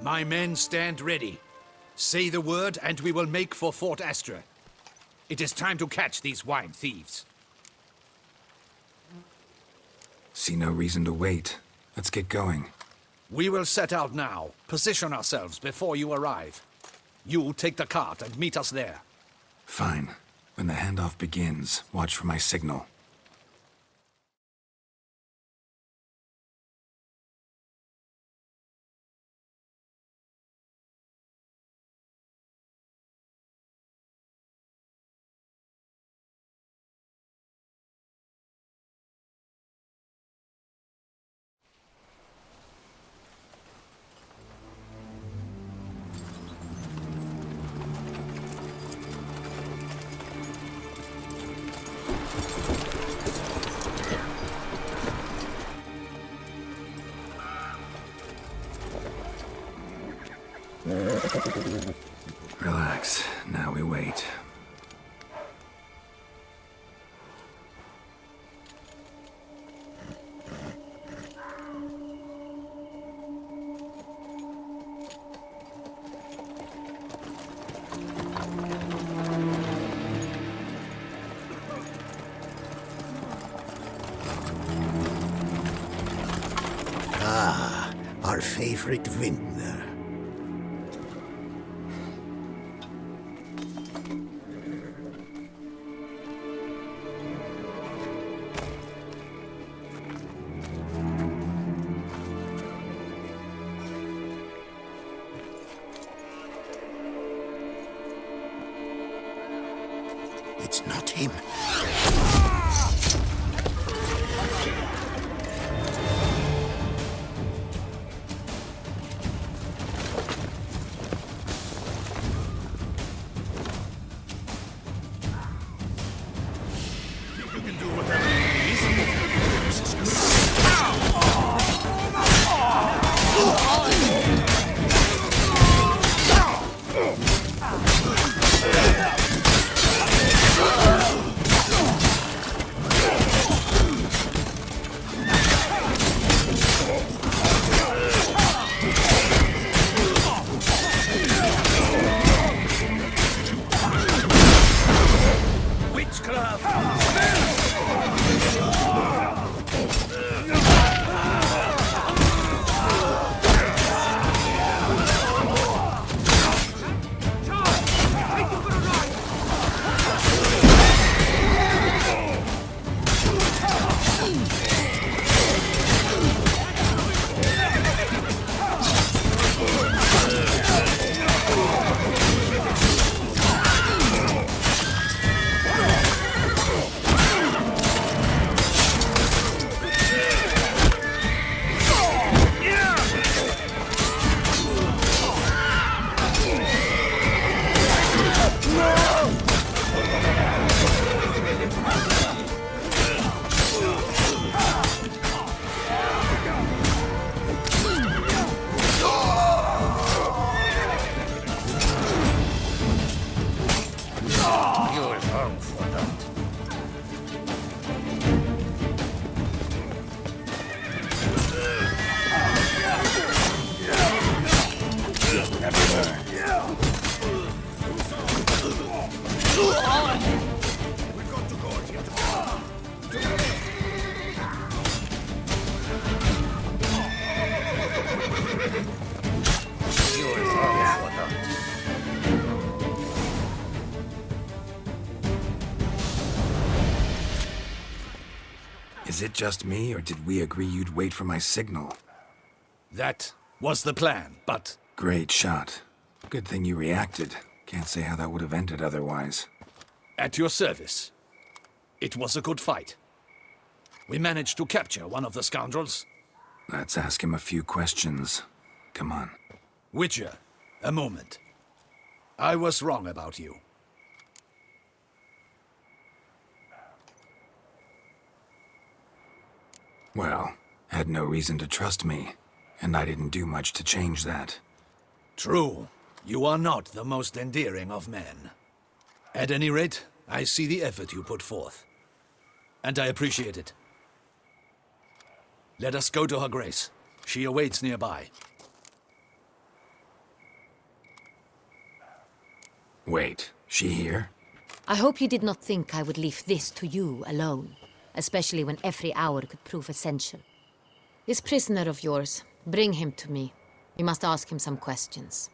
My men stand ready. Say the word, and we will make for Fort Astra. It is time to catch these wine thieves. See no reason to wait. Let's get going. We will set out now. Position ourselves before you arrive. You take the cart and meet us there. Fine. When the handoff begins, watch for my signal. Relax. Now we wait. Ah, our favorite vintner. It's not him. Is it just me, or did we agree you'd wait for my signal? That was the plan, but... Great shot. Good thing you reacted. Can't say how that would have ended otherwise. At your service. It was a good fight. We managed to capture one of the scoundrels. Let's ask him a few questions. Come on. Witcher, a moment. I was wrong about you. Well, had no reason to trust me, and I didn't do much to change that. True. You are not the most endearing of men. At any rate, I see the effort you put forth. And I appreciate it. Let us go to her grace. She awaits nearby. Wait, she here? I hope you did not think I would leave this to you alone, especially when every hour could prove essential. This prisoner of yours, bring him to me. We must ask him some questions.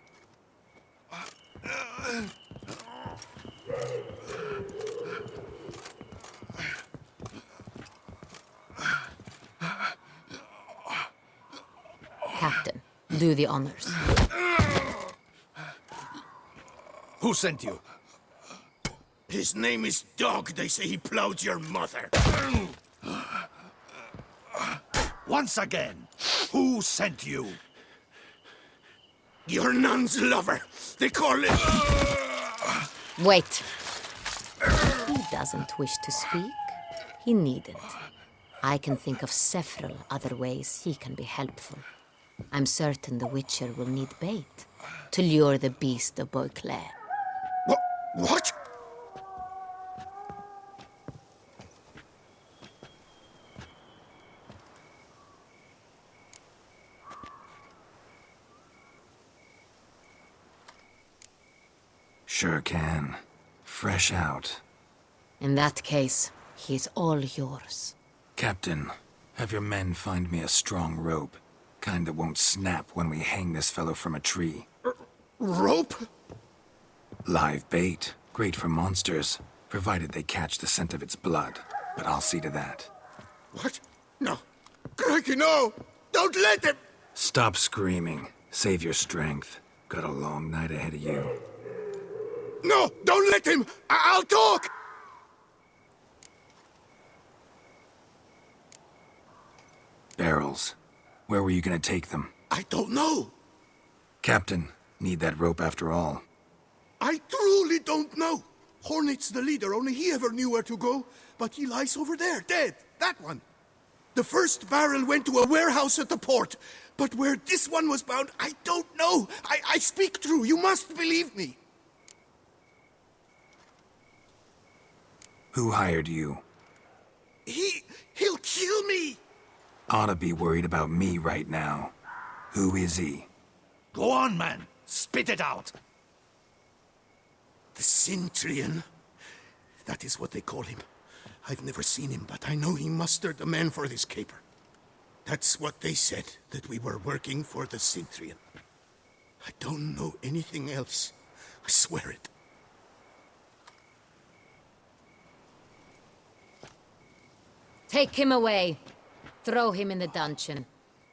Captain, do the honors. Who sent you? His name is Dog. They say he plowed your mother. Once again, who sent you? Your nun's lover. They call it... Wait. He doesn't wish to speak. He needn't. I can think of several other ways he can be helpful. I'm certain the Witcher will need bait to lure the beast of Beauclair. What? Sure can. Fresh out. In that case, he's all yours. Captain, have your men find me a strong rope. Kind that won't snap when we hang this fellow from a tree. Rope? Live bait. Great for monsters, provided they catch the scent of its blood. But I'll see to that. What? No. Crikey, no! Don't let him! Stop screaming. Save your strength. Got a long night ahead of you. No! Don't let him! I'll talk! Barrels. Where were you gonna take them? I don't know. Captain, need that rope after all. I truly don't know. Hornet's the leader, only he ever knew where to go. But he lies over there, dead. That one. The first barrel went to a warehouse at the port. But where this one was bound, I don't know. I speak true. You must believe me. Who hired you? He'll kill me. Ought to be worried about me right now. Who is he? Go on, man. Spit it out. The Cintrian. That is what they call him. I've never seen him, but I know he mustered the men for this caper. That's what they said, that we were working for the Cintrian. I don't know anything else. I swear it. Take him away. Throw him in the dungeon.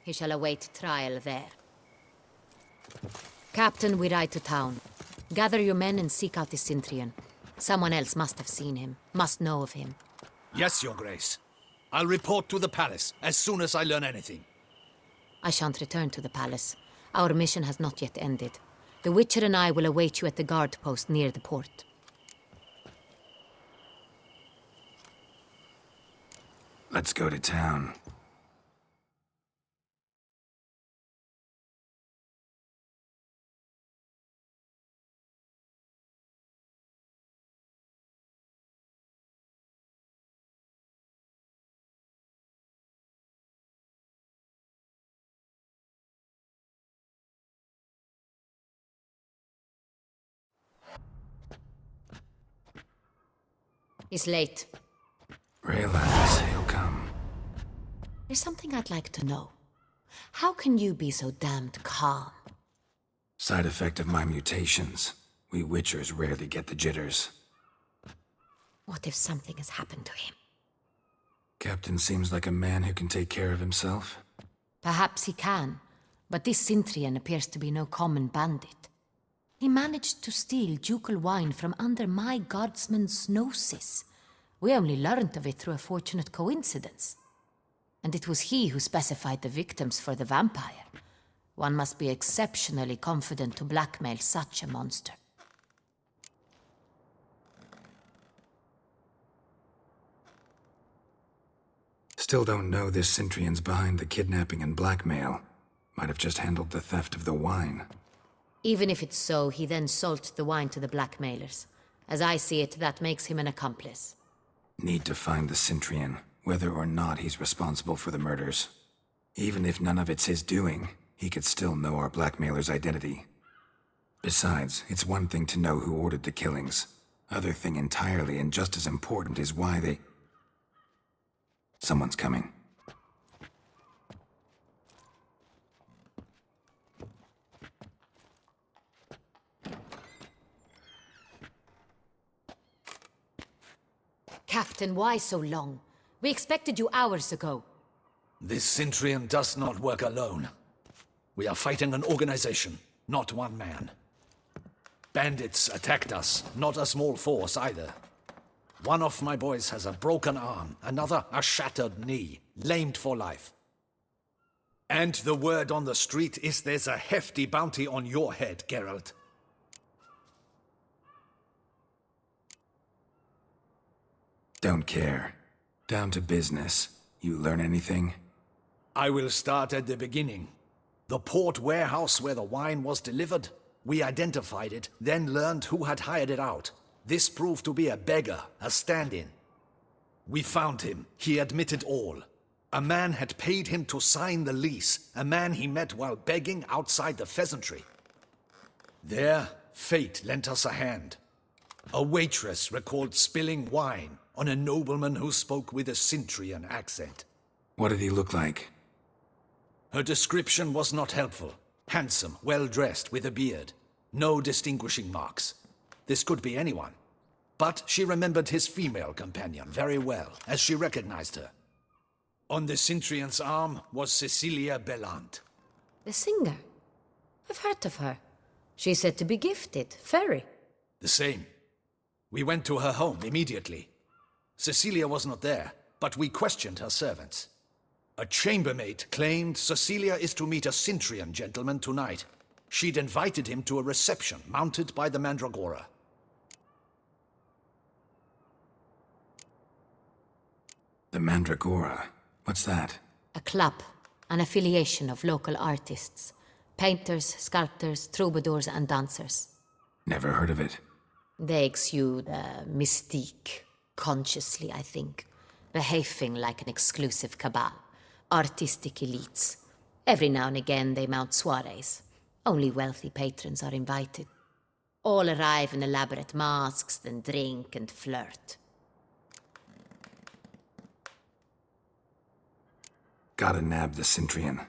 He shall await trial there. Captain, we ride to town. Gather your men and seek out the Cintrian. Someone else must have seen him, must know of him. Yes, Your Grace. I'll report to the palace as soon as I learn anything. I shan't return to the palace. Our mission has not yet ended. The Witcher and I will await you at the guard post near the port. Let's go to town. He's late. Relax, he'll come. There's something I'd like to know. How can you be so damned calm? Side effect of my mutations. We Witchers rarely get the jitters. What if something has happened to him? Captain seems like a man who can take care of himself. Perhaps he can, but this Cintrian appears to be no common bandit. He managed to steal ducal wine from under my guardsman's noses. We only learned of it through a fortunate coincidence. And it was he who specified the victims for the vampire. One must be exceptionally confident to blackmail such a monster. Still don't know this Cintrian's behind the kidnapping and blackmail. Might have just handled the theft of the wine. Even if it's so, he then sold the wine to the blackmailers. As I see it, that makes him an accomplice. Need to find the Cintrian, whether or not he's responsible for the murders. Even if none of it's his doing, he could still know our blackmailer's identity. Besides, it's one thing to know who ordered the killings. Other thing entirely, and just as important, is why they... Someone's coming. Captain, why so long? We expected you hours ago. This Cintrian does not work alone. We are fighting an organization, not one man. Bandits attacked us, not a small force either. One of my boys has a broken arm, another a shattered knee, lamed for life. And the word on the street is there's a hefty bounty on your head, Geralt. Don't care. Down to business. You learn anything? I will start at the beginning. The port warehouse where the wine was delivered. We identified it, then learned who had hired it out. This proved to be a beggar, a stand-in. We found him. He admitted all. A man had paid him to sign the lease, a man he met while begging outside the pheasantry. There, fate lent us a hand. A waitress recalled spilling wine on a nobleman who spoke with a Cintrian accent. What did he look like? Her description was not helpful. Handsome, well-dressed, with a beard. No distinguishing marks. This could be anyone. But she remembered his female companion very well, as she recognized her. On the Cintrian's arm was Cecilia Bellant. The singer? I've heard of her. She's said to be gifted, fairy. The same. We went to her home immediately. Cecilia was not there, but we questioned her servants. A chambermaid claimed Cecilia is to meet a Cintrian gentleman tonight. She'd invited him to a reception mounted by the Mandragora. The Mandragora? What's that? A club, an affiliation of local artists. Painters, sculptors, troubadours and dancers. Never heard of it. They exude mystique, consciously, I think. Behaving like an exclusive cabal. Artistic elites. Every now and again they mount soirees. Only wealthy patrons are invited. All arrive in elaborate masks, then drink and flirt. Gotta nab the Cintrian.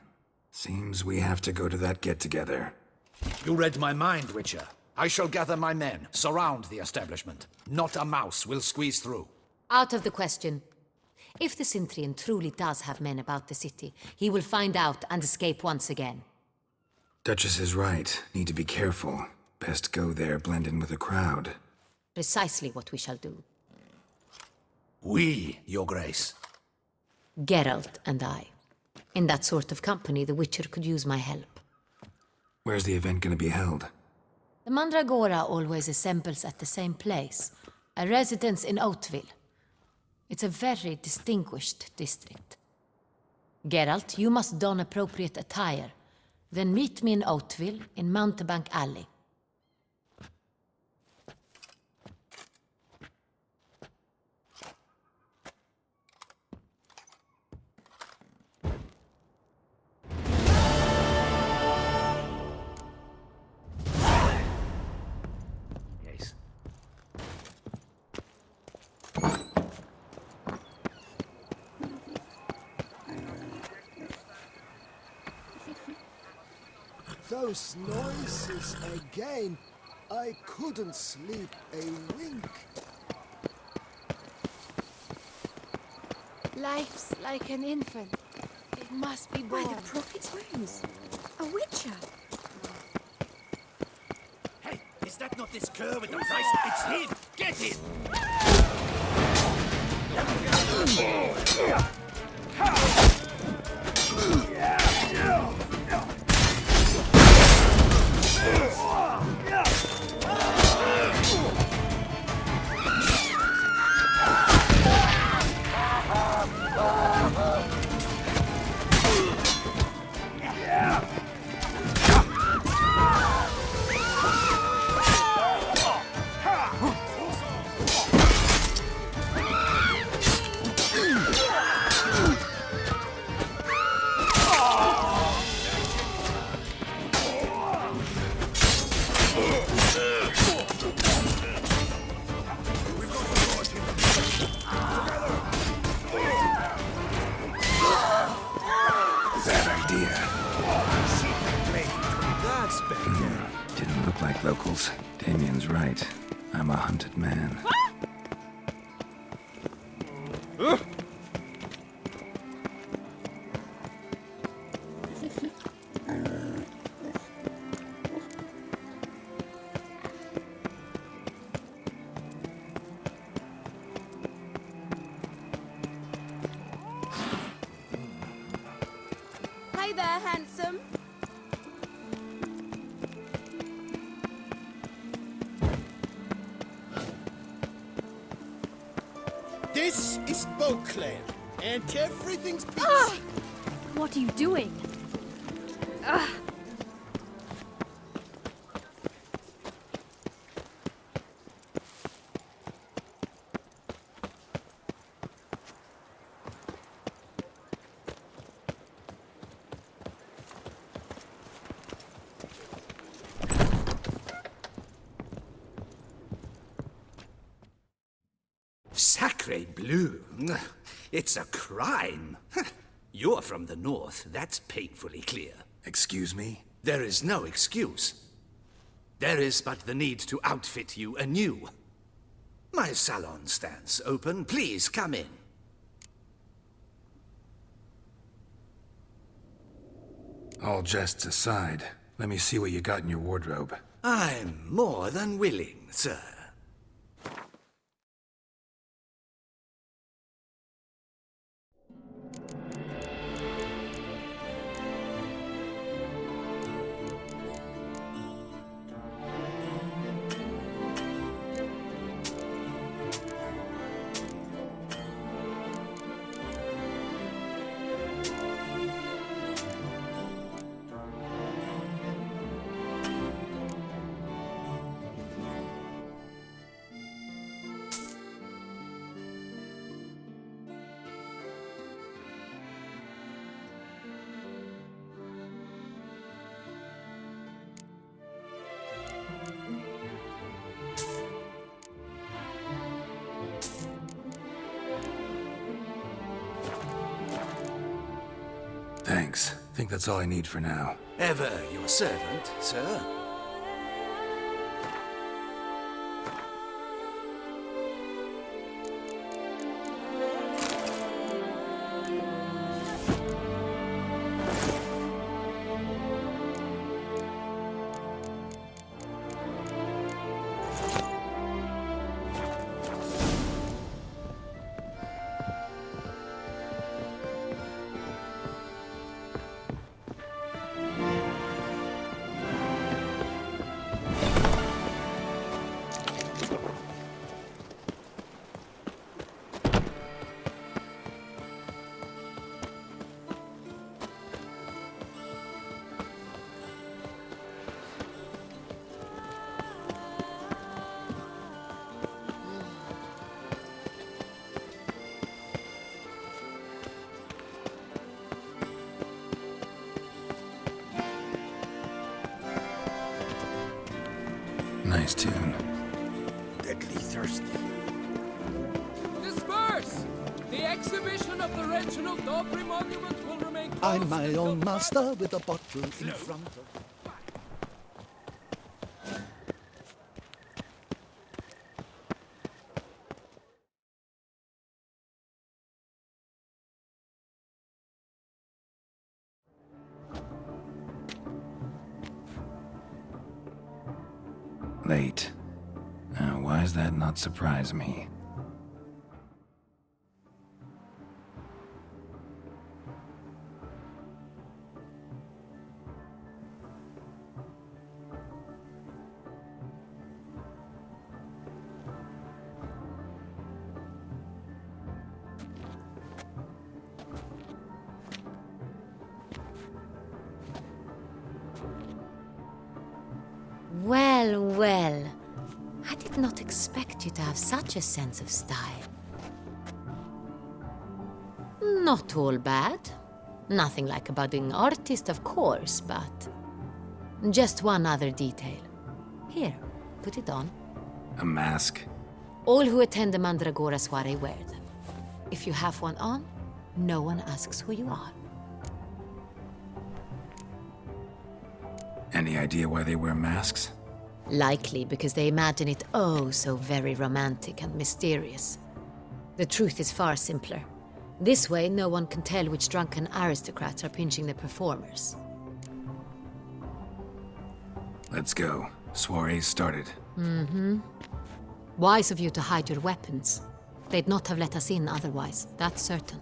Seems we have to go to that get-together. You read my mind, Witcher. I shall gather my men, surround the establishment. Not a mouse will squeeze through. Out of the question. If the Cintrian truly does have men about the city, he will find out and escape once again. Duchess is right. Need to be careful. Best go there, blend in with the crowd. Precisely what we shall do. We, Your Grace. Geralt and I. In that sort of company, the Witcher could use my help. Where's the event gonna be held? The Mandragora always assembles at the same place, a residence in Oatville. It's a very distinguished district. Geralt, you must don appropriate attire. Then meet me in Oatville, in Mountebank Alley. Yes. Those noises again. I couldn't sleep a wink. Life's like an infant. It must be born. By the prophet's wounds. A witcher. Hey, is that not this cur with the price? It's him! Get him! That's better. Didn't look like locals. Damien's right. I'm a hunted man. Hey there, handsome. This is Beauclair, and everything's peace. What are you doing? Sacre bleu! It's a crime! You're from the north, that's painfully clear. Excuse me? There is no excuse. There is but the need to outfit you anew. My salon stands open. Please come in. All jests aside, let me see what you got in your wardrobe. I'm more than willing, sir. Thanks. Think that's all I need for now. Ever your servant, sir. Nice tune. Deadly thirsty. Disperse! The exhibition of the Reginald Daubrey monument will remain closed. I'm my own master with a bottle in front of... Late. Now, why does that not surprise me? Well, well. I did not expect you to have such a sense of style. Not all bad. Nothing like a budding artist, of course, but... just one other detail. Here, put it on. A mask? All who attend the Mandragora soiree wear them. If you have one on, no one asks who you are. Any idea why they wear masks? Likely because they imagine it oh so very romantic and mysterious. The truth is far simpler. This way, no one can tell which drunken aristocrats are pinching the performers. Let's go. Soiree's started. Wise of you to hide your weapons. They'd not have let us in otherwise, that's certain.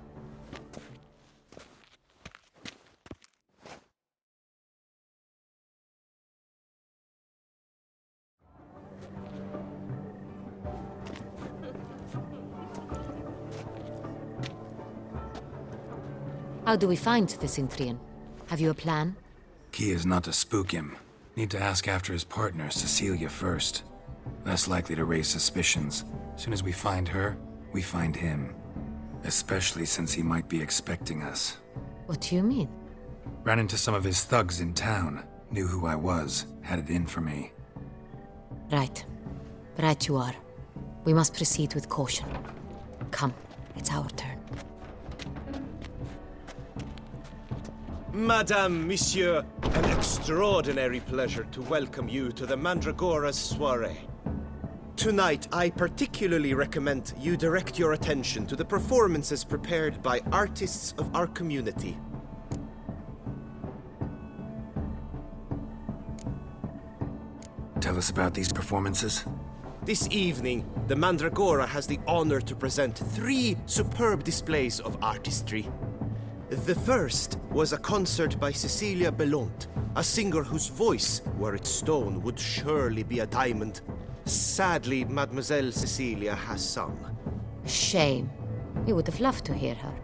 How do we find the Cintrian? Have you a plan? Key is not to spook him. Need to ask after his partner, Cecilia, first. Less likely to raise suspicions. Soon as we find her, we find him. Especially since he might be expecting us. What do you mean? Ran into some of his thugs in town. Knew who I was. Had it in for me. Right. Right you are. We must proceed with caution. Come, it's our turn. Madame, Monsieur, an extraordinary pleasure to welcome you to the Mandragora's soiree. Tonight, I particularly recommend you direct your attention to the performances prepared by artists of our community. Tell us about these performances. This evening, the Mandragora has the honor to present 3 superb displays of artistry. The first was a concert by Cecilia Bellont, a singer whose voice, were it stone, would surely be a diamond. Sadly, Mademoiselle Cecilia has sung. Shame. We would have loved to hear her.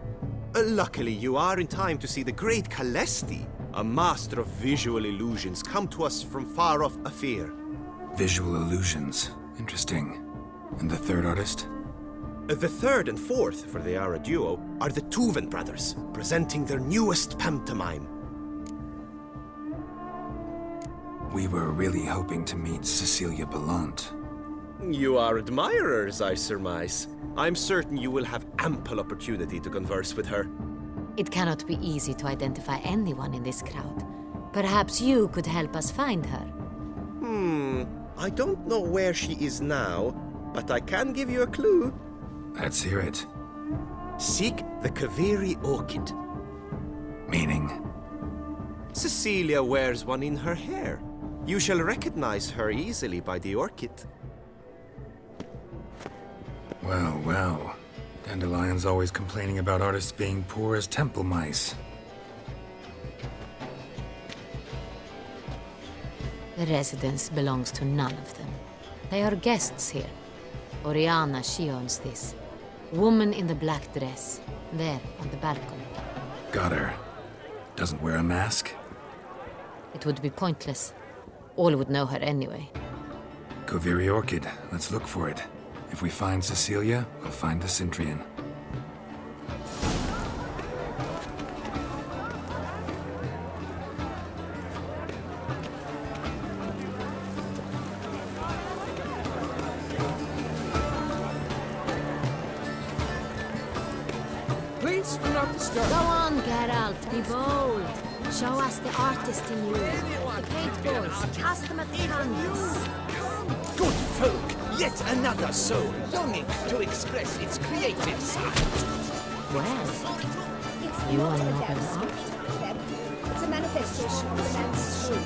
Luckily, you are in time to see the great Calesti, a master of visual illusions, come to us from far off Afir. Visual illusions. Interesting. And the third artist? The third and fourth, for they are a duo, are the Tuven brothers, presenting their newest pantomime. We were really hoping to meet Cecilia Bellont. You are admirers, I surmise. I'm certain you will have ample opportunity to converse with her. It cannot be easy to identify anyone in this crowd. Perhaps you could help us find her. I don't know where she is now, but I can give you a clue. Let's hear it. Seek the Kaveri orchid. Meaning? Cecilia wears one in her hair. You shall recognize her easily by the orchid. Well, well. Dandelion's always complaining about artists being poor as temple mice. The residence belongs to none of them. They are guests here. Oriana, she owns this. Woman in the black dress. There, on the balcony. Got her. Doesn't wear a mask? It would be pointless. All would know her anyway. Kaveri Orchid. Let's look for it. If we find Cecilia, we'll find the Cintrian. Please do not disturb. Go on, Geralt, be bold. Show us the artist in you. The paint balls, cast them at the canvas. Good folk, yet another soul longing to express its creative side. Well, It's you not are a not an dance. art. It's a manifestation of the man's soul.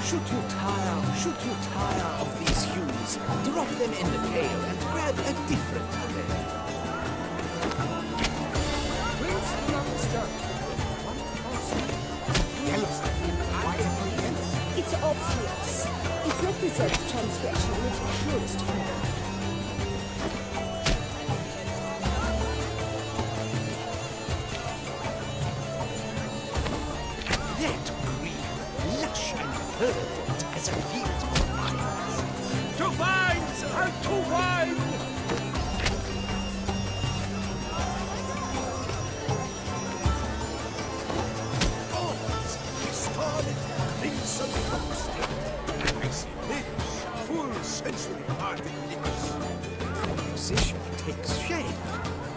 Should you tire of these hues, drop them in the pail and grab a different palette. Please do not disturb. It's obvious. It represents transgression in its purest form. That green, lush and verdant as a field of vines. To vines and to wine! Scarlet crimson frosting. Rich, full sensory particles. Musician takes shape.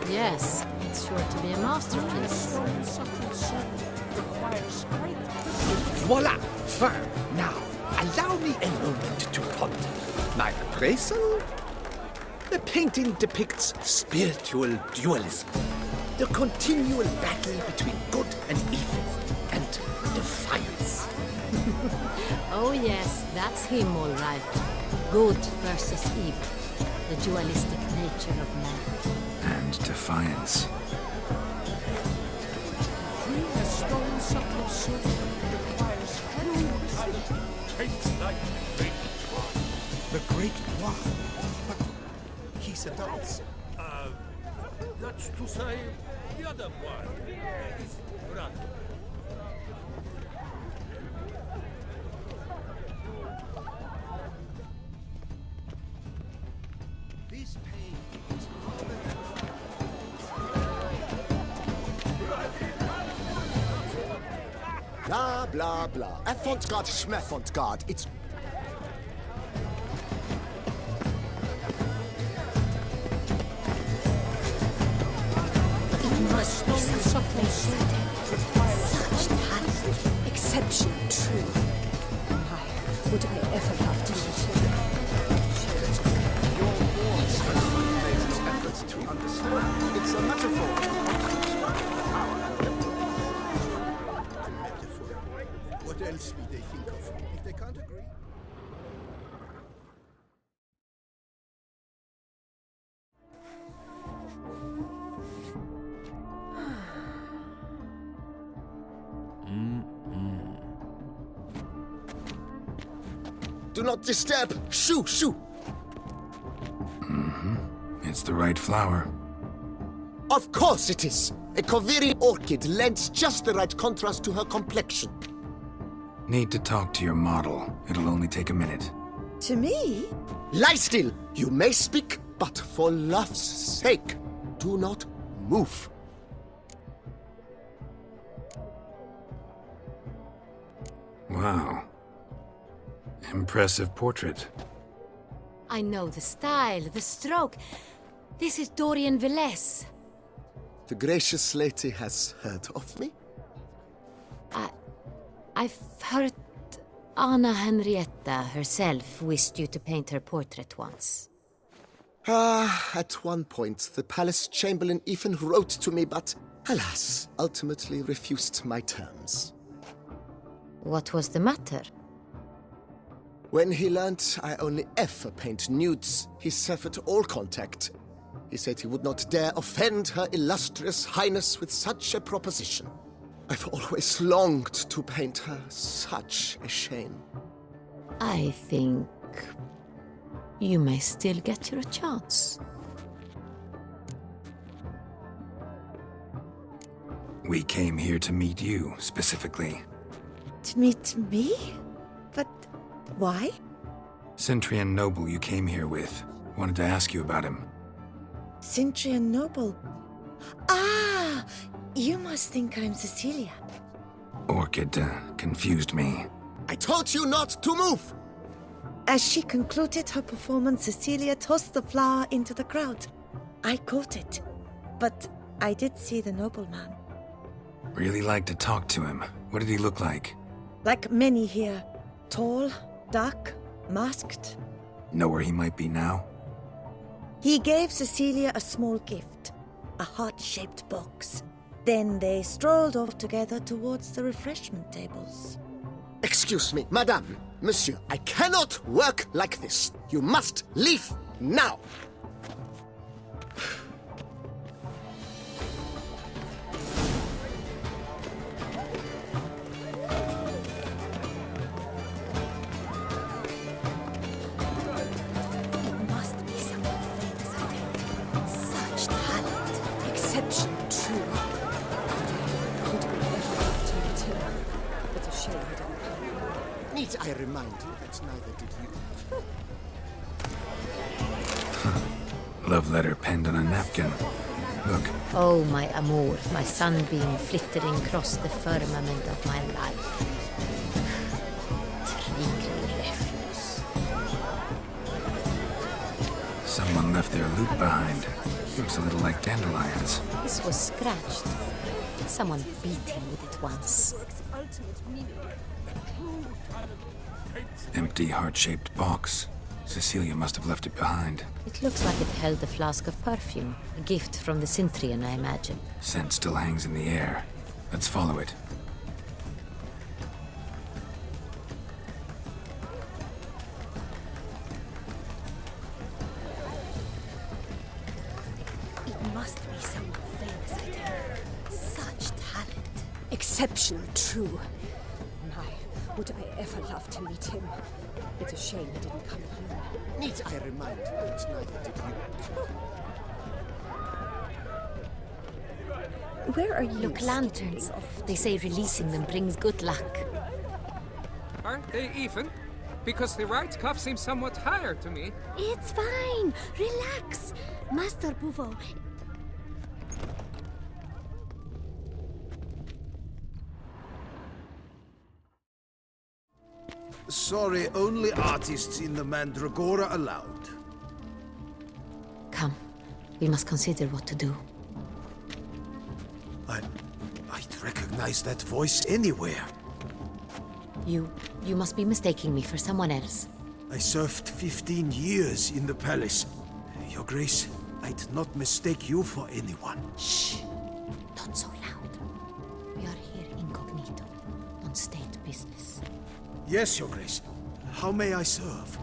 Yes, it's sure to be a masterpiece. Subtle sound requires great Voila! Firm. Now, allow me a moment to ponder. My appraisal? The painting depicts spiritual dualism. The continual battle between good and evil, and defiance. Oh yes, that's him all right. Good versus evil. The dualistic nature of man. And defiance. The Great One. But he's a dance. That's to say, the other one. Right. These paintings. Blah, blah, blah. Avant-garde, schmeffant-garde. It's... It must be some place. Such talent. Exception true. Why would I ever have to meet you? It's a metaphor. Metaphor. What else will they think of? If they can't agree. Do not disturb. Shoo, shoo. It's the right flower. Of course it is. A Koviri orchid lends just the right contrast to her complexion. Need to talk to your model. It'll only take a minute. To me? Lie still. You may speak, but for love's sake, do not move. Wow. Impressive portrait. I know the style, the stroke. This is Dorian Velez. The gracious lady has heard of me? I've heard Anna Henrietta herself wished you to paint her portrait once. At one point, the palace chamberlain even wrote to me, but alas, ultimately refused my terms. What was the matter? When he learnt I only ever paint nudes, he severed all contact. He said he would not dare offend her illustrious highness with such a proposition. I've always longed to paint her. Such a shame. I think you may still get your chance. We came here to meet you, specifically. To meet me? But why? Cintrian Noble you came here with. Wanted to ask you about him. Cintrian Noble. Ah! You must think I'm Cecilia. Orchid confused me. I told you not to move! As she concluded her performance, Cecilia tossed the flower into the crowd. I caught it, but I did see the nobleman. Really like to talk to him. What did he look like? Like many here. Tall, dark, masked. Know where he might be now? He gave Cecilia a small gift, a heart-shaped box. Then they strolled off together towards the refreshment tables. Excuse me, madame, monsieur, I cannot work like this. You must leave now. It must be someone famous, I think. Such talent. Exception true. Could we ever have to meet him? It's a shame he didn't come. Need I remind you that neither did you? Love letter penned on a napkin. Look, Oh, my amour, my sunbeam flittering across the firmament of my life. Tricky refuse. someone left their loot behind. Looks a little like dandelions. This was scratched. Someone beat him with it once. Empty, heart-shaped box. Cecilia must have left it behind. It looks like it held a flask of perfume. A gift from the Cintrian, I imagine. Scent still hangs in the air. Let's follow it. It must be someone famous, I think. Such talent. Exceptional, true. My, would I ever love to meet him. It's a shame he didn't come here. Need I remind you that neither did you? Where are you? Look, lanterns. They say releasing them brings good luck. Aren't they even? Because the right cuff seems somewhat higher to me. It's fine. Relax. Master Bufo. Sorry, only artists in the Mandragora allowed. Come. We must consider what to do. I'd recognize that voice anywhere. You must be mistaking me for someone else. I served 15 years in the palace. Your Grace, I'd not mistake you for anyone. Shh! Not so loud. We are here incognito, on state business. Yes, Your Grace. How may I serve?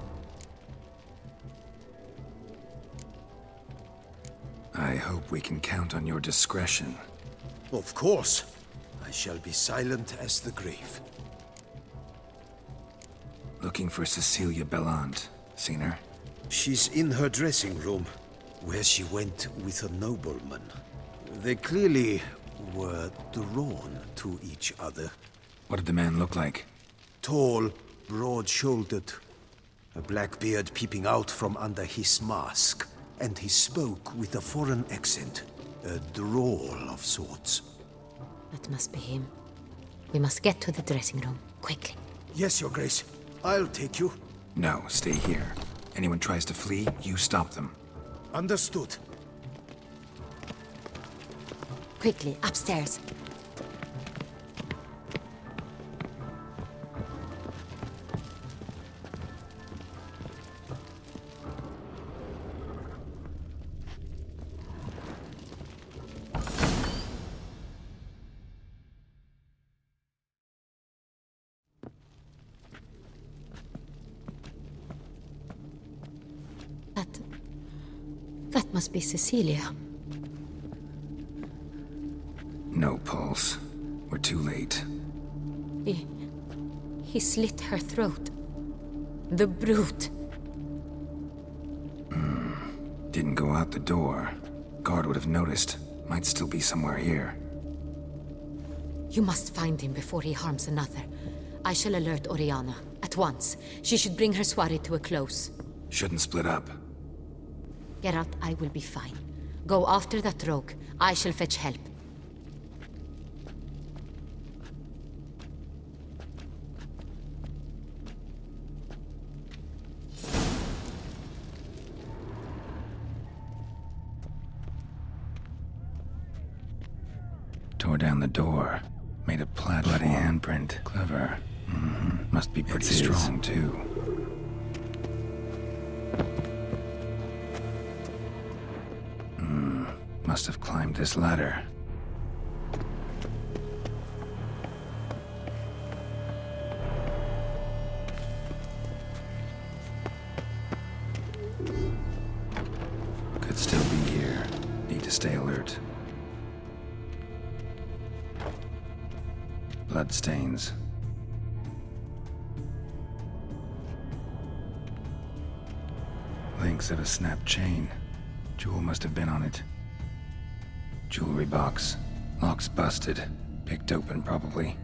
I hope we can count on your discretion. Of course. I shall be silent as the grave. Looking for Cecilia Bellant. Seen her? She's in her dressing room, where she went with a nobleman. They clearly were drawn to each other. What did the man look like? Tall, broad-shouldered, a black beard peeping out from under his mask, and he spoke with a foreign accent, a drawl of sorts. That must be him. We must get to the dressing room, quickly. Yes, Your Grace. I'll take you. No, stay here. Anyone tries to flee, you stop them. Understood. Quickly, upstairs. That must be Cecilia. No pulse. We're too late. He slit her throat. The brute. Didn't go out the door. Guard would have noticed. Might still be somewhere here. You must find him before he harms another. I shall alert Oriana. At once. She should bring her soiree to a close. Shouldn't split up. Geralt, I will be fine. Go after that rogue. I shall fetch help. Tore down the door. Made a bloody handprint. Clever. Must be pretty strong, too. Must have climbed this ladder. Could still be here. Need to stay alert. Bloodstains. Links of a snapped chain. Jewel must have been on it. Jewelry box. Lock's busted. Picked open, probably.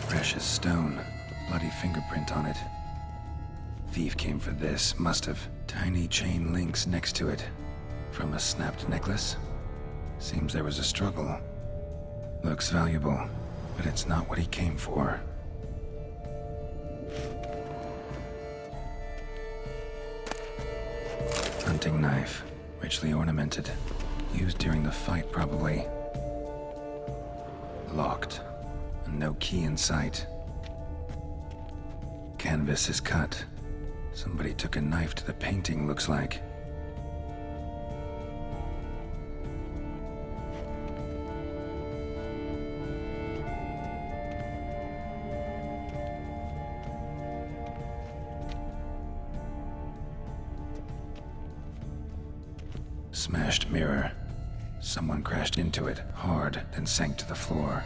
Precious stone. Bloody fingerprint on it. Thief came for this. Must have. Tiny chain links next to it. From a snapped necklace? Seems there was a struggle. Looks valuable, but it's not what he came for. Hunting knife. Richly ornamented. Used during the fight, probably. Locked. And no key in sight. Canvas is cut. Somebody took a knife to the painting, looks like. Smashed mirror. Someone crashed into it, hard, then sank to the floor.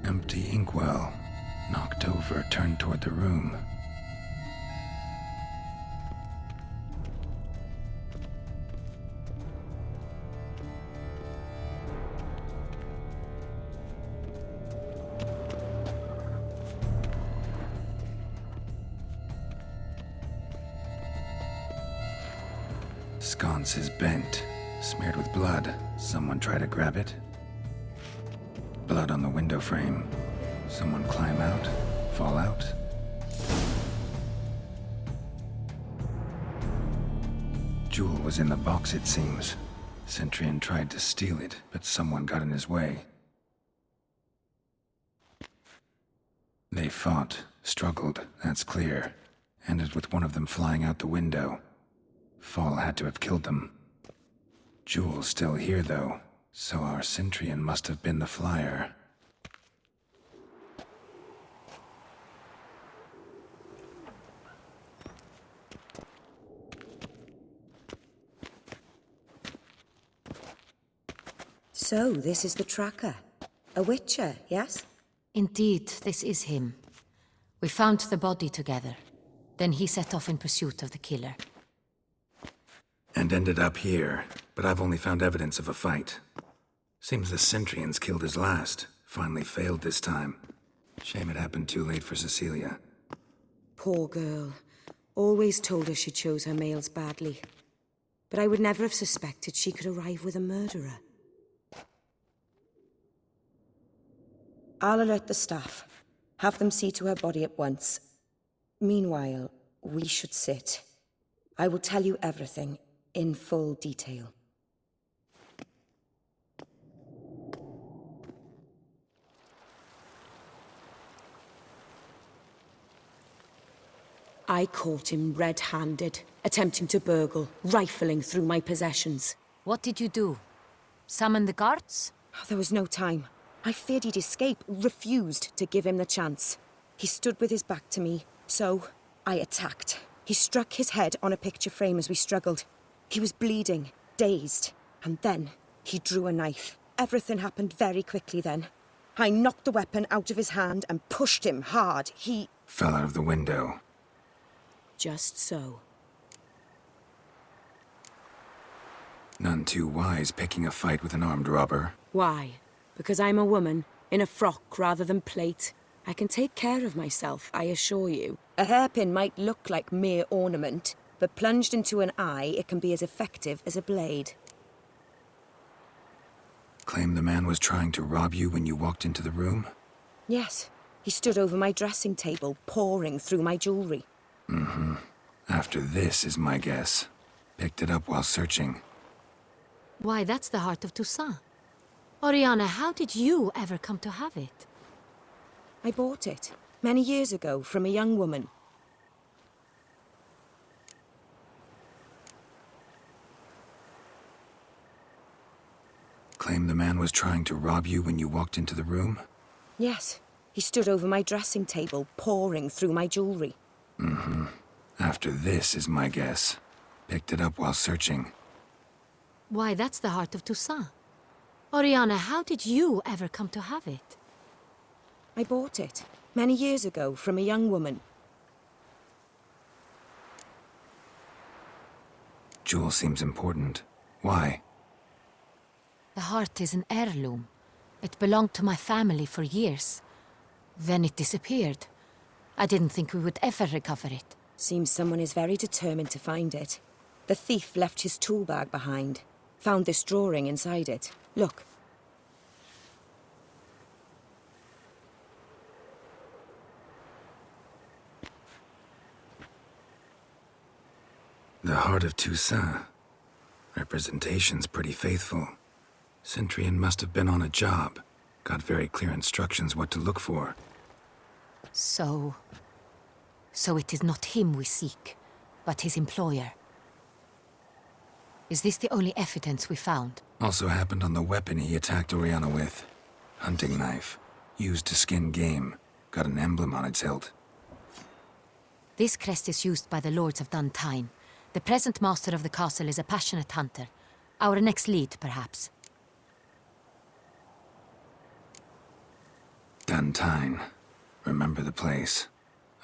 Empty inkwell. Knocked over, turned toward the room. Sconce is bent, smeared with blood. Someone try to grab it. Blood on the window frame. Someone climb out, fall out. Jewel was in the box, it seems. Centurion tried to steal it, but someone got in his way. They fought, struggled, that's clear. Ended with one of them flying out the window. Fall had to have killed them. Jewel's still here, though, so our Centurion must have been the flyer. So, this is the tracker. A Witcher, yes? Indeed, this is him. We found the body together. Then he set off in pursuit of the killer. And ended up here, but I've only found evidence of a fight. Seems the Centurions killed his last. Finally failed this time. Shame it happened too late for Cecilia. Poor girl. Always told her she chose her males badly. But I would never have suspected she could arrive with a murderer. I'll alert the staff. Have them see to her body at once. Meanwhile, we should sit. I will tell you everything, in full detail. I caught him red-handed, attempting to burgle, rifling through my possessions. What did you do? Summon the guards? There was no time. I feared he'd escape, refused to give him the chance. He stood with his back to me, so I attacked. He struck his head on a picture frame as we struggled. He was bleeding, dazed, and then he drew a knife. Everything happened very quickly then. I knocked the weapon out of his hand and pushed him hard. He fell out of the window. Just so. None too wise picking a fight with an armed robber. Why? Because I'm a woman, in a frock rather than plate. I can take care of myself, I assure you. A hairpin might look like mere ornament, but plunged into an eye, it can be as effective as a blade. Claim the man was trying to rob you when you walked into the room? Yes. He stood over my dressing table, pouring through my jewelry. Mm-hmm. After this is my guess. Picked it up while searching. Why, that's the heart of Toussaint. Oriana, how did you ever come to have it? I bought it, many years ago, from a young woman. Claim the man was trying to rob you when you walked into the room? Yes. He stood over my dressing table, pouring through my jewelry. Mm-hmm. After this is my guess. Picked it up while searching. Why, that's the heart of Toussaint. Oriana, how did you ever come to have it? I bought it, many years ago, from a young woman. Jewel seems important. Why? The heart is an heirloom. It belonged to my family for years. Then it disappeared. I didn't think we would ever recover it. Seems someone is very determined to find it. The thief left his tool bag behind. Found this drawing inside it. Look. The Heart of Toussaint. Representation's pretty faithful. Centurion must have been on a job. Got very clear instructions what to look for. So it is not him we seek, but his employer. Is this the only evidence we found? Also happened on the weapon he attacked Oriana with. Hunting knife. Used to skin game. Got an emblem on its hilt. This crest is used by the Lords of Duntine. The present master of the castle is a passionate hunter. Our next lead, perhaps. Duntine. Remember the place.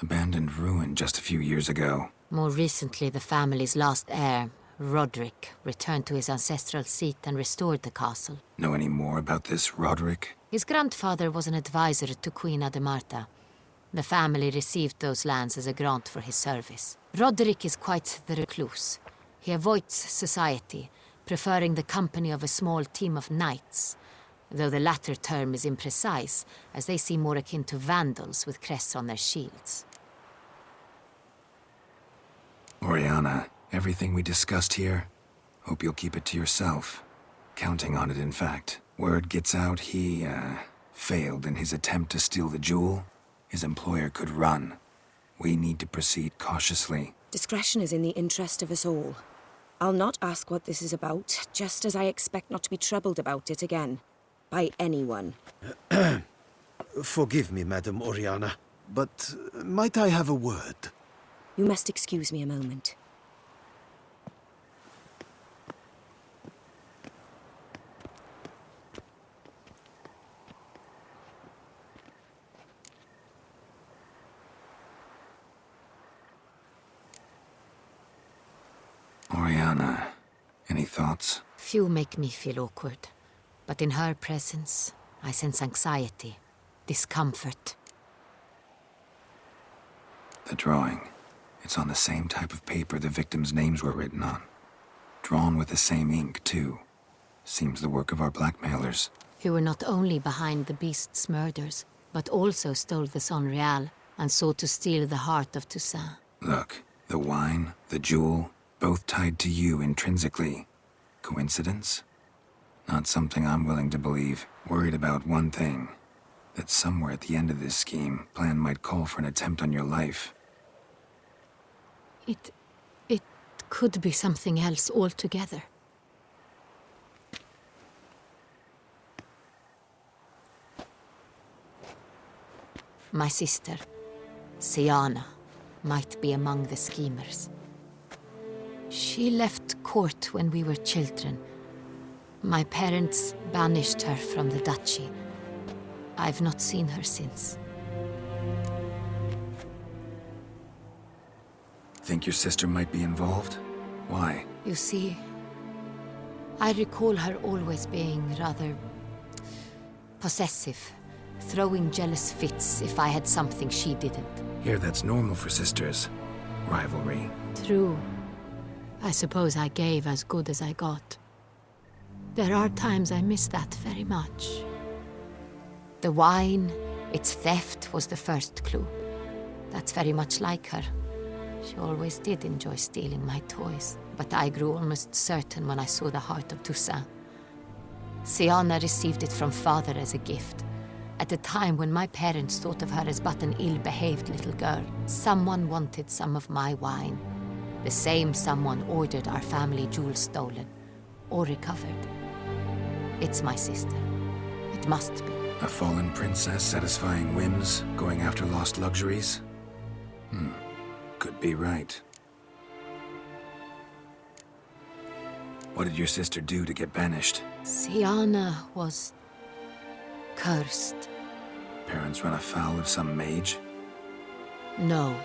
Abandoned ruin just a few years ago. More recently, the family's last heir, Roderick, returned to his ancestral seat and restored the castle. Know any more about this Roderick? His grandfather was an advisor to Queen Ademarta. The family received those lands as a grant for his service. Roderick is quite the recluse. He avoids society, preferring the company of a small team of knights, though the latter term is imprecise, as they seem more akin to vandals with crests on their shields. Oriana, everything we discussed here, hope you'll keep it to yourself. Counting on it, in fact. Word gets out he, failed in his attempt to steal the jewel. His employer could run. We need to proceed cautiously. Discretion is in the interest of us all. I'll not ask what this is about, just as I expect not to be troubled about it again. By anyone. Forgive me, Madam Oriana, but might I have a word? You must excuse me a moment. Oriana, any thoughts? Few make me feel awkward, but in her presence, I sense anxiety, discomfort. The drawing. It's on the same type of paper the victims' names were written on. Drawn with the same ink, too. Seems the work of our blackmailers. Who were not only behind the beast's murders, but also stole the Son Real and sought to steal the heart of Toussaint. Look, the wine, the jewel, both tied to you intrinsically. Coincidence? Not something I'm willing to believe. Worried about one thing. That somewhere at the end of this scheme, plan might call for an attempt on your life. It could be something else altogether. My sister, Siana, might be among the schemers. She left court when we were children. My parents banished her from the duchy. I've not seen her since. Think your sister might be involved? Why? You see, I recall her always being rather possessive, throwing jealous fits if I had something she didn't. Here, that's normal for sisters. Rivalry. True. I suppose I gave as good as I got. There are times I miss that very much. The wine, its theft, was the first clue. That's very much like her. She always did enjoy stealing my toys, but I grew almost certain when I saw the heart of Toussaint. Siana received it from father as a gift. At a time when my parents thought of her as but an ill-behaved little girl, someone wanted some of my wine. The same someone ordered our family jewels stolen, or recovered. It's my sister. It must be. A fallen princess satisfying whims, going after lost luxuries? Could be right. What did your sister do to get banished? Siana was cursed. Parents run afoul of some mage? No.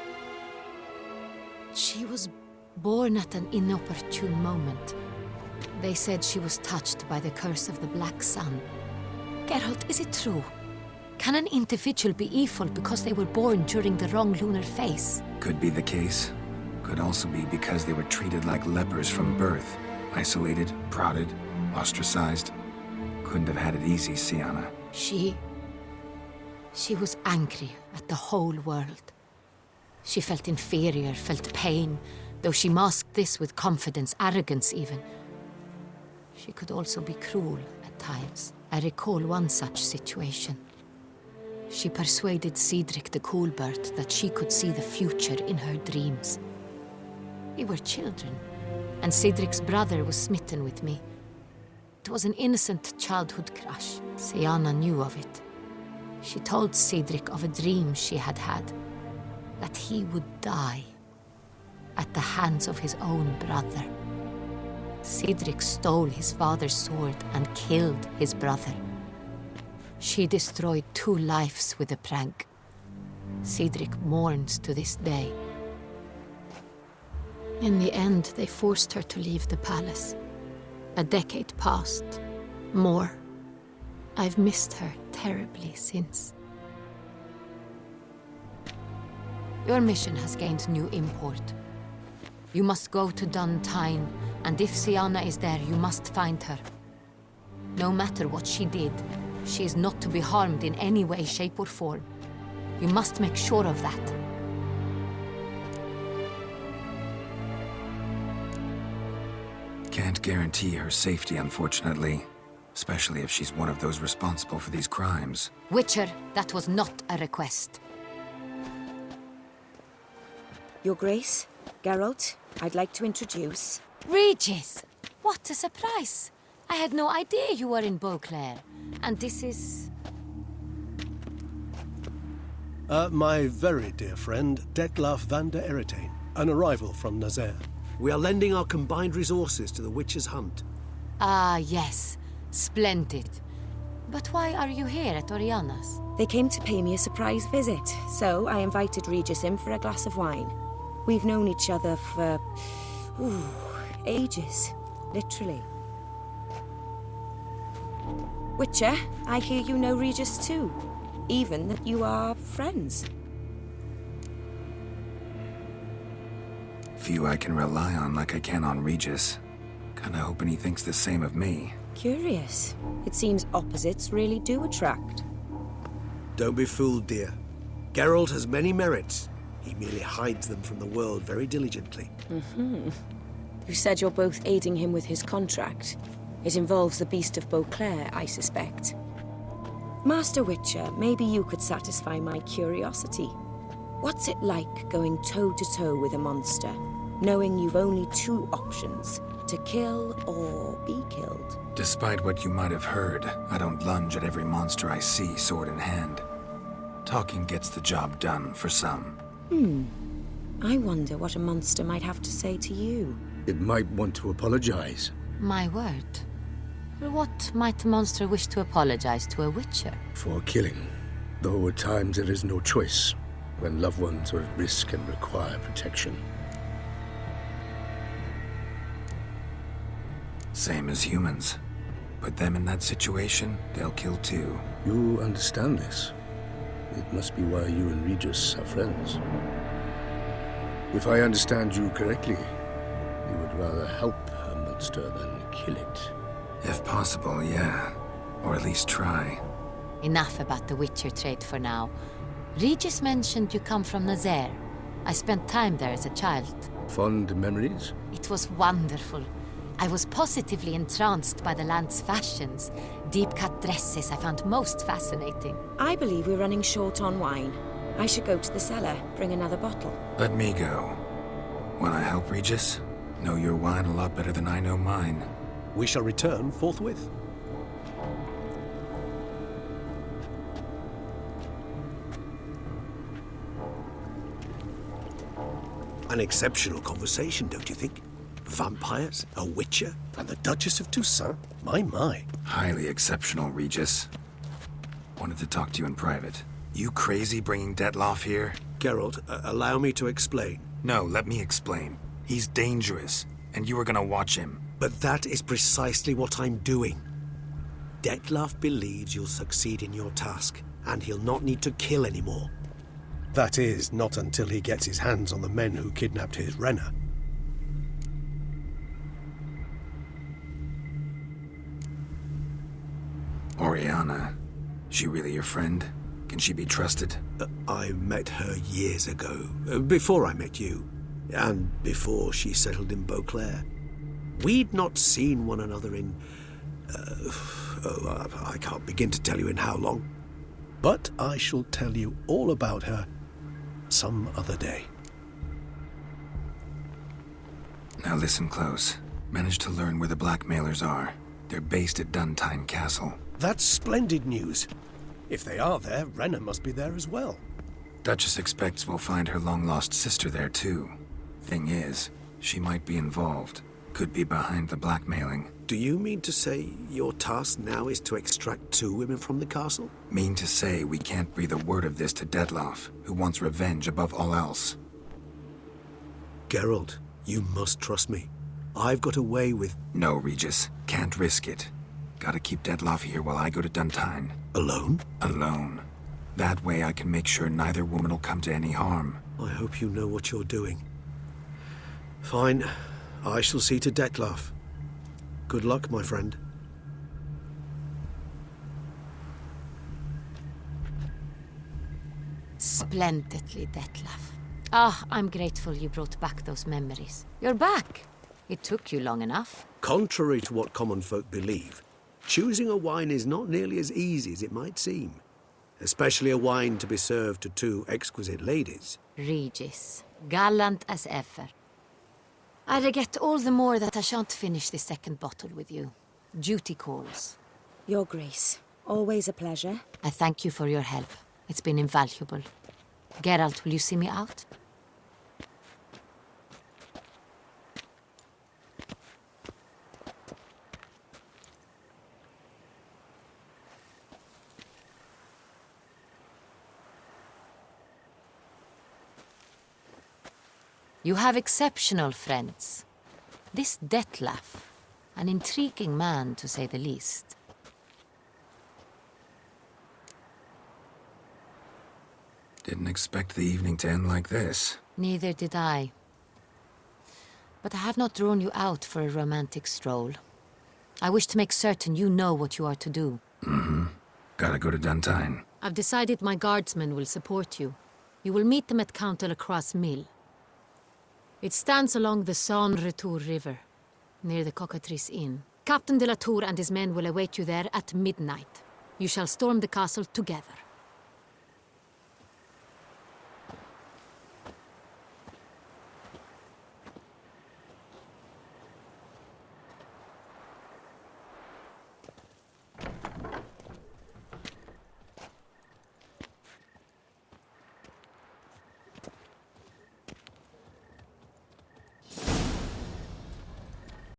She was born at an inopportune moment. They said she was touched by the curse of the Black Sun. Geralt, is it true? Can an individual be evil because they were born during the wrong lunar phase? Could be the case. Could also be because they were treated like lepers from birth. Isolated, prodded, ostracized. Couldn't have had it easy, Syanna. She was angry at the whole world. She felt inferior, felt pain, though she masked this with confidence, arrogance even. She could also be cruel at times. I recall one such situation. She persuaded Cedric the Coolbird that she could see the future in her dreams. We were children, and Cedric's brother was smitten with me. It was an innocent childhood crush. Syanna knew of it. She told Cedric of a dream she had had, that he would die at the hands of his own brother. Cedric stole his father's sword and killed his brother. She destroyed 2 lives with a prank. Cedric mourns to this day. In the end, they forced her to leave the palace. A decade passed. More. I've missed her terribly since. Your mission has gained new import. You must go to Dun Tine, and if Syanna is there, you must find her. No matter what she did, she is not to be harmed in any way, shape, or form. You must make sure of that. Can't guarantee her safety, unfortunately. Especially if she's one of those responsible for these crimes. Witcher, that was not a request. Your Grace, Geralt, I'd like to introduce... Regis! What a surprise! I had no idea you were in Beauclair. And this is... My very dear friend, Detlaf van der Eretain, an arrival from Nazaire. We are lending our combined resources to the Witcher's hunt. Ah, yes. Splendid. But why are you here at Oriana's? They came to pay me a surprise visit, so I invited Regis in for a glass of wine. We've known each other for... ages. Literally. Witcher, I hear you know Regis too. Even that you are friends. Few I can rely on like I can on Regis. Kinda hoping he thinks the same of me. Curious. It seems opposites really do attract. Don't be fooled, dear. Geralt has many merits. He merely hides them from the world very diligently. You said you're both aiding him with his contract. It involves the Beast of Beauclair, I suspect. Master Witcher, maybe you could satisfy my curiosity. What's it like going toe-to-toe with a monster, knowing you've only 2 options, to kill or be killed? Despite what you might have heard, I don't lunge at every monster I see, sword in hand. Talking gets the job done, for some. I wonder what a monster might have to say to you. It might want to apologize. My word. For what might a monster wish to apologize to a Witcher? For killing. Though at times there is no choice, when loved ones are at risk and require protection. Same as humans. Put them in that situation, they'll kill too. You understand this. It must be why you and Regis are friends. If I understand you correctly, you would rather help a monster than kill it. If possible, yeah. Or at least try. Enough about the Witcher trade for now. Regis mentioned you come from Nazaire. I spent time there as a child. Fond memories? It was wonderful. I was positively entranced by the land's fashions. Deep-cut dresses I found most fascinating. I believe we're running short on wine. I should go to the cellar, bring another bottle. Let me go. Wanna help, Regis? Know your wine a lot better than I know mine. We shall return forthwith. An exceptional conversation, don't you think? Vampires, a Witcher, And the Duchess of Toussaint? My. Highly exceptional, Regis. Wanted to talk to you in private. You crazy bringing Detlaf here? Geralt, allow me to explain. No, let me explain. He's dangerous, and you were gonna watch him. But that is precisely what I'm doing. Detlaf believes you'll succeed in your task, and he'll not need to kill anymore. That is, not until he gets his hands on the men who kidnapped his Renna. Oriana, she really your friend? Can she be trusted? I met her years ago, before I met you, and before she settled in Beauclair. We'd not seen one another in... I can't begin to tell you in how long. But I shall tell you all about her some other day. Now listen close. Managed to learn where the blackmailers are. They're based at Duntine Castle. That's splendid news. If they are there, Renna must be there as well. Duchess expects we'll find her long-lost sister there too. Thing is, she might be involved. Could be behind the blackmailing. Do you mean to say your task now is to extract 2 women from the castle? Mean to say we can't breathe a word of this to Dettlaff, who wants revenge above all else. Geralt, you must trust me. I've got a way with... No, Regis. Can't risk it. Gotta keep Dettlaff here while I go to Duntine. Alone? Alone. That way I can make sure neither woman will come to any harm. I hope you know what you're doing. Fine. I shall see to Dettlaff. Good luck, my friend. Splendidly, Dettlaff. Ah, I'm grateful you brought back those memories. You're back. It took you long enough. Contrary to what common folk believe, choosing a wine is not nearly as easy as it might seem. Especially a wine to be served to 2 exquisite ladies. Regis, gallant as ever. I regret all the more that I shan't finish the second bottle with you. Duty calls. Your Grace, always a pleasure. I thank you for your help. It's been invaluable. Geralt, will you see me out? You have exceptional friends. This Dettlaff, an intriguing man to say the least. Didn't expect the evening to end like this. Neither did I. But I have not drawn you out for a romantic stroll. I wish to make certain you know what you are to do. Mm-hmm. Gotta go to Duntine. I've decided my guardsmen will support you. You will meet them at Count Delacroix' mill. It stands along the Saône-Retour River, near the Cockatrice Inn. Captain de la Tour and his men will await you there at midnight. You shall storm the castle together.